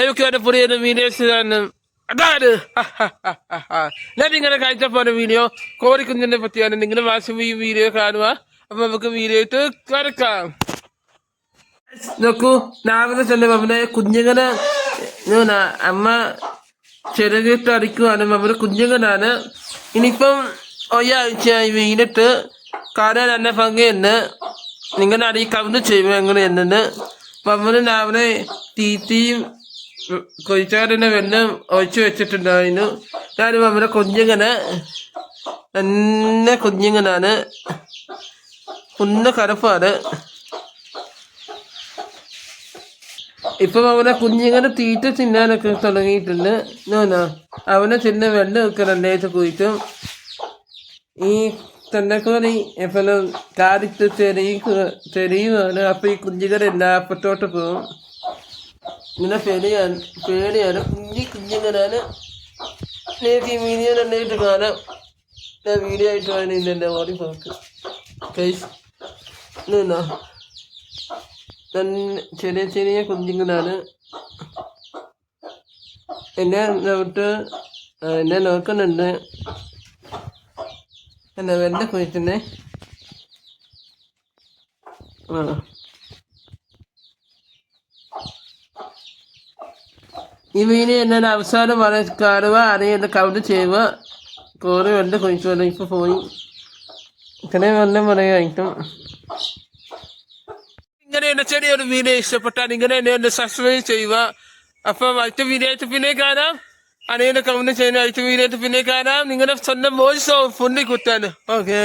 എനിക്ക് വരെ പുതിയ വീഡിയോസ് അതാണ് ഞാൻ നിങ്ങളെ കാഴ്ച പോയ വീഡിയോ കോഴിക്കുഞ്ഞിനെ പറ്റിയാണ്. നിങ്ങളുടെ മാസം ഈ വീഡിയോ കാണുക. അപ്പൊ നമുക്ക് വീഡിയോ ഇട്ട് കിടക്കാം. നോക്കൂ, രാവിലെ തന്നെ അവനെ കുഞ്ഞുങ്ങളെ അമ്മ ചെറുകിട്ട് അടിക്കുവാണ്. അവര് കുഞ്ഞുങ്ങളാണ്. ഇനിയിപ്പം ഒരാഴ്ചയായി വീണിട്ട് കാണാൻ എന്നെ ഭംഗിയുണ്ട്. നിങ്ങളുടെ അടി കവിഞ്ഞ് ചെയ്യുക എങ്ങനെയെന്നു അവന് രാവിലെ തീറ്റയും കൊഴിച്ചാറിന്റെ വെള്ളം ഒഴിച്ചു വെച്ചിട്ടുണ്ടായിരുന്നു. ഞാനും അവരെ കുഞ്ഞുങ്ങനെ കുഞ്ഞുങ്ങനാണ്. കുഞ്ഞ് കറുപ്പാണ്. ഇപ്പം അവനെ കുഞ്ഞുങ്ങളെ തീറ്റ തിന്നാനൊക്കെ തുടങ്ങിയിട്ടുണ്ട്. അവനെ ചിന്ന വെള്ളം ഒക്കെ രണ്ടാഴ്ച കുഴിച്ചും ഈ തന്നക്കോറി എപ്പോഴും കാടിട്ട് ചെറിയുമാണ്. അപ്പൊ ഈ കുഞ്ഞുങ്ങളെല്ലാം അപ്പത്തോട്ട് പോകും. ഇങ്ങനെ പേടിയാണ്. കുഞ്ഞുങ്ങളാണ്. എനിക്ക് ഈ വീഡിയോ രണ്ടായിട്ട് കാണാം. ഞാൻ വീഡിയോ ആയിട്ട് വേണില്ല എൻ്റെ ഓടി പോക്ക് ചെറിയ ചെറിയ കുഞ്ഞുങ്ങളാണ്. എന്നെ നോക്കുന്നുണ്ട്. എന്നാ വെള്ളം കുഴിച്ചേ. ഈ വീഡിയോ എന്നാൽ അവസാനം കാണുക. അറിയാതെ കൗണ്ട് ചെയ്യുക. കോറി വെള്ളം കുഴിച്ചു. ഇപ്പൊ പോയി ഇത്രയും വെള്ളം പറയുമായിട്ടും. ഇങ്ങനെ ചെറിയൊരു വീഡിയോ ഇഷ്ടപ്പെട്ടാൽ ഇങ്ങനെ എന്നെ സബ്സ്ക്രൈബ് ചെയ്യുക. അപ്പം അടുത്ത വീഡിയോ ആയിട്ട് പിന്നെ കാണാം. അറിയാതെ കൗണ്ട് ചെയ്യുന്ന അടുത്ത വീഡിയോ ആയിട്ട് പിന്നെ കാണാം. നിങ്ങളുടെ സ്വന്തം വോയിസ് ഫുള്ളി കുത്താൻ. ഓക്കെ.